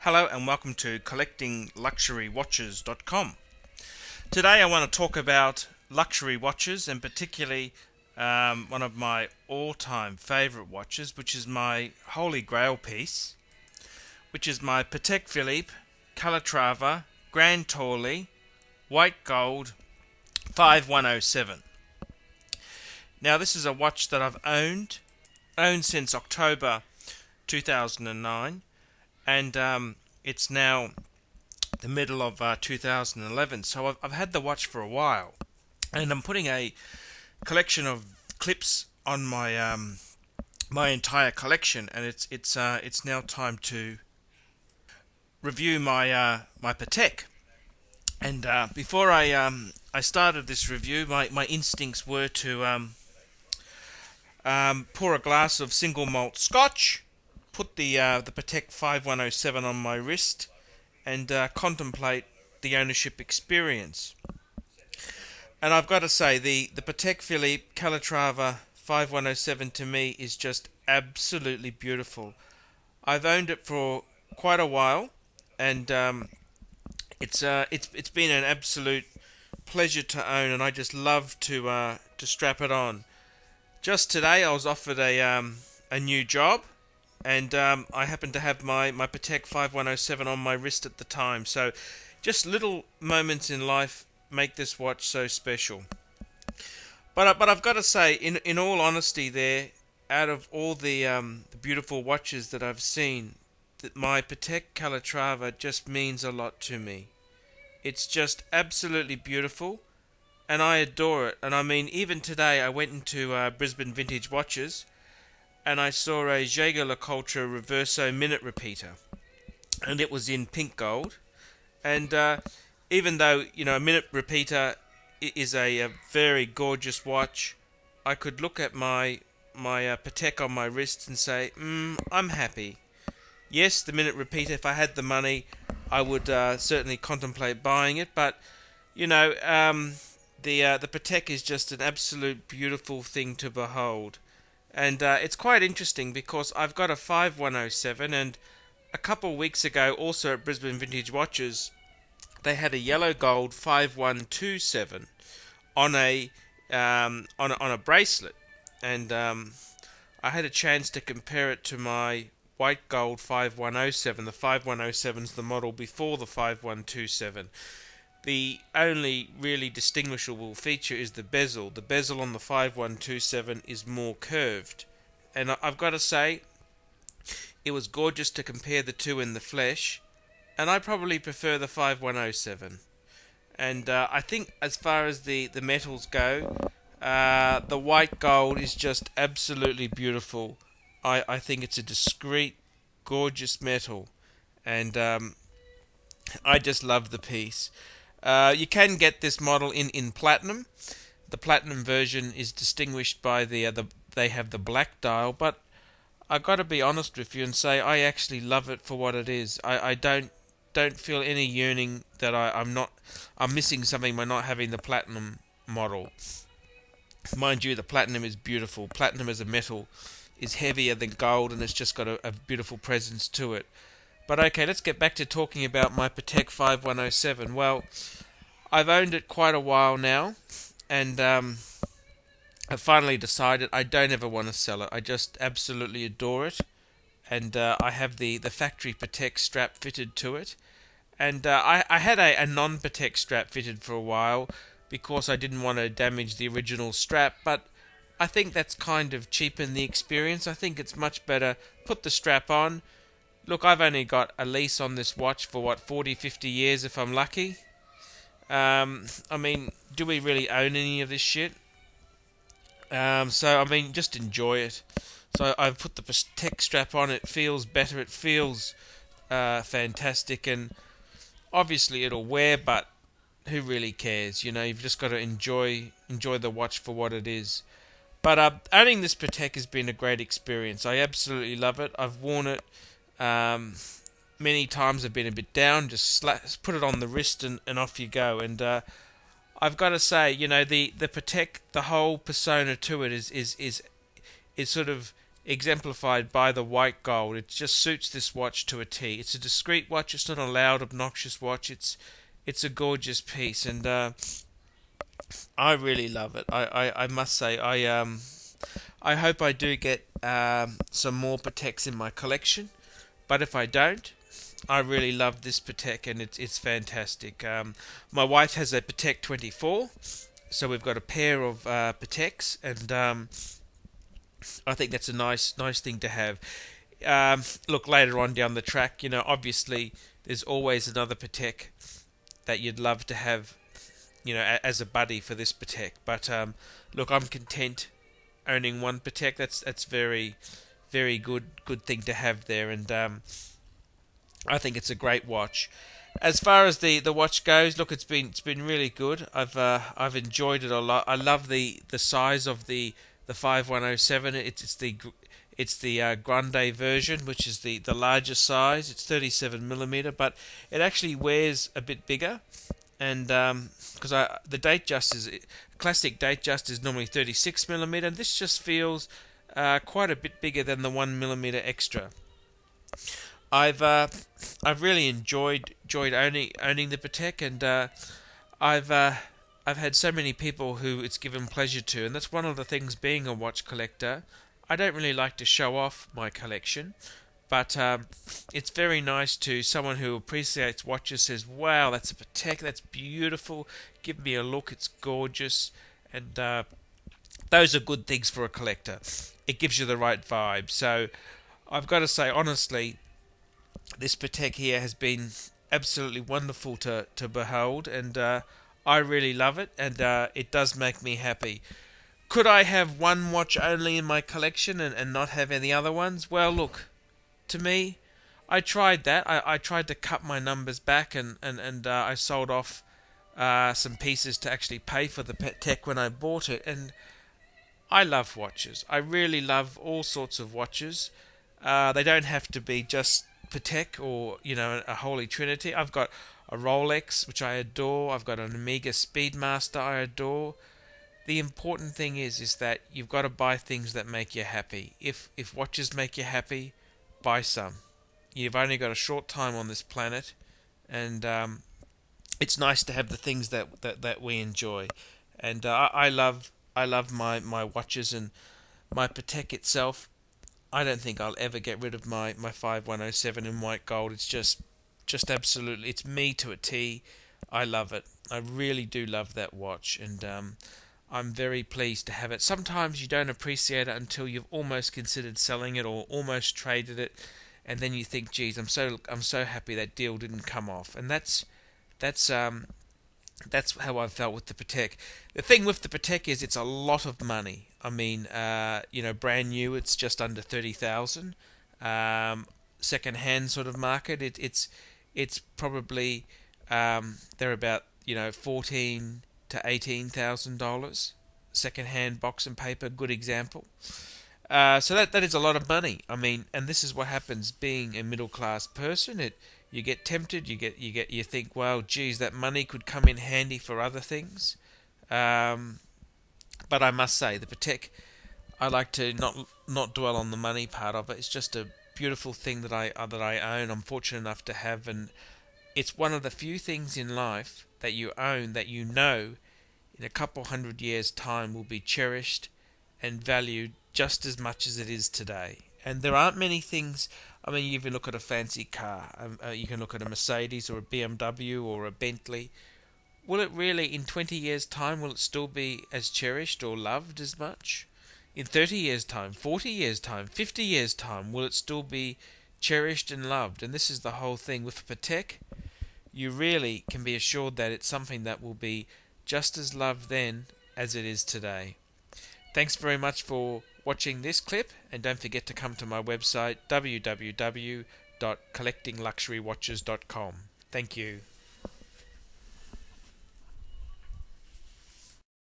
Hello and welcome to collectingluxurywatches.com. Today I want to talk about luxury watches and particularly one of my all-time favorite watches, which is my holy grail piece, which is my Patek Philippe Calatrava Grand Tourly white gold 5107. Now this is a watch that I've owned since October 2009, and it's now the middle of 2011, so I've had the watch for a while, and I'm putting a collection of clips on my my entire collection, and it's now time to review my Patek. And before I started this review, my instincts were to pour a glass of single malt Scotch, put the Patek 5107 on my wrist, and contemplate the ownership experience. And I've got to say, the Patek Philippe Calatrava 5107 to me is just absolutely beautiful. I've owned it for quite a while, and it's been an absolute pleasure to own, and I just love to strap it on. Just today, I was offered a new job, and I happened to have my Patek 5107 on my wrist at the time. So just little moments in life make this watch so special. But I've got to say, in all honesty, there, out of all the beautiful watches that I've seen, that my Patek Calatrava just means a lot to me. It's just absolutely beautiful, and I adore it. And I mean, even today I went into Brisbane Vintage Watches, and I saw a Jaeger-LeCoultre Reverso minute repeater, and it was in pink gold. And even though, you know, a minute repeater is a very gorgeous watch, I could look at my Patek on my wrist and say, I'm happy. Yes, the minute repeater, if I had the money, I would certainly contemplate buying it. But you know, the Patek is just an absolute beautiful thing to behold. And it's quite interesting because I've got a 5107, and a couple of weeks ago, also at Brisbane Vintage Watches, they had a yellow gold 5127 on a bracelet, and I had a chance to compare it to my white gold 5107. The 5107 is the model before the 5127. The only really distinguishable feature is the bezel. The bezel on the 5127 is more curved. And I've got to say, it was gorgeous to compare the two in the flesh. And I probably prefer the 5107. And I think as far as the metals go, the white gold is just absolutely beautiful. I think it's a discreet, gorgeous metal. And I just love the piece. You can get this model in platinum. The platinum version is distinguished by they have the black dial, but I got to be honest with you and say I actually love it for what it is. I don't feel any yearning that I'm missing something by not having the platinum model. Mind you, the platinum is beautiful. Platinum as a metal is heavier than gold, and it's just got a beautiful presence to it. But okay, let's get back to talking about my Patek 5107. Well, I've owned it quite a while now, and I finally decided I don't ever want to sell it. I just absolutely adore it, and I have the factory Patek strap fitted to it. And I had a non-Patek strap fitted for a while because I didn't want to damage the original strap, but I think that's kind of cheapened the experience. I think it's much better, put the strap on. Look, I've only got a lease on this watch for 40, 50 years if I'm lucky. I mean, do we really own any of this shit? So, I mean, just enjoy it. So I've put the Patek strap on, it feels better, it feels fantastic, and obviously it'll wear, but who really cares? You know, you've just got to enjoy the watch for what it is. But owning this Patek has been a great experience. I absolutely love it. I've worn it many times. I've been a bit down, just put it on the wrist and off you go. And I've got to say, you know, the Patek, the whole persona to it is sort of exemplified by the white gold. It just suits this watch to a T. It's a discreet watch. It's not a loud, obnoxious watch. It's a gorgeous piece, and I really love it. I must say, I hope I do get some more Pateks in my collection. But if I don't, I really love this Patek, and it's fantastic. My wife has a Patek 24, so we've got a pair of Pateks, and I think that's a nice thing to have. Look, later on down the track, obviously there's always another Patek that you'd love to have, as a buddy for this Patek. But look, I'm content owning one Patek. That's very, very good thing to have there, and I think it's a great watch. As far as the watch goes, look, it's been really good. I've enjoyed it a lot. I love the size of the 5107. It's the grande version, which is the larger size. It's 37mm, but it actually wears a bit bigger. And because the Datejust is classic Datejust is normally 36mm, and this just feels quite a bit bigger than the 1mm extra. I've really enjoyed owning the Patek, and I've had so many people who it's given pleasure to, and that's one of the things being a watch collector. I don't really like to show off my collection, but it's very nice to someone who appreciates watches says, "Wow, that's a Patek, that's beautiful. Give me a look, it's gorgeous," and those are good things for a collector. It gives you the right vibe. So I've got to say, honestly, this Patek here has been absolutely wonderful to behold, and I really love it, and it does make me happy. Could I have one watch only in my collection and not have any other ones? Well, look, to me, I tried that. I tried to cut my numbers back, and I sold off some pieces to actually pay for the Patek when I bought it, and I love watches. I really love all sorts of watches. They don't have to be just Patek or a holy trinity. I've got a Rolex which I adore. I've got an Omega Speedmaster I adore. The important thing is that you've got to buy things that make you happy. If watches make you happy, buy some. You've only got a short time on this planet, and it's nice to have the things that we enjoy. And I love my watches, and my Patek itself. I don't think I'll ever get rid of my 5107 in white gold. It's just absolutely, it's me to a T. I love it. I really do love that watch, and I'm very pleased to have it. Sometimes you don't appreciate it until you've almost considered selling it or almost traded it, and then you think, geez, I'm so happy that deal didn't come off. And that's how I felt with the Patek. The thing with the Patek is it's a lot of money. I mean, brand new, it's just under 30,000. Second hand sort of market, it's probably they're about $14,000 to $18,000. Second hand box and paper, good example. So that is a lot of money. I mean, and this is what happens being a middle class person. You get tempted. You think, well, geez, that money could come in handy for other things. But I must say, the Patek, I like to not dwell on the money part of it. It's just a beautiful thing that I own. I'm fortunate enough to have, and it's one of the few things in life that you own that in a couple 100 years' time will be cherished and valued just as much as it is today. And there aren't many things. I mean, you even look at a fancy car. You can look at a Mercedes or a BMW or a Bentley. Will it really, in 20 years' time, will it still be as cherished or loved as much? In 30 years' time, 40 years' time, 50 years' time, will it still be cherished and loved? And this is the whole thing with Patek. You really can be assured that it's something that will be just as loved then as it is today. Thanks very much for watching this clip, and don't forget to come to my website www.collectingluxurywatches.com. Thank you.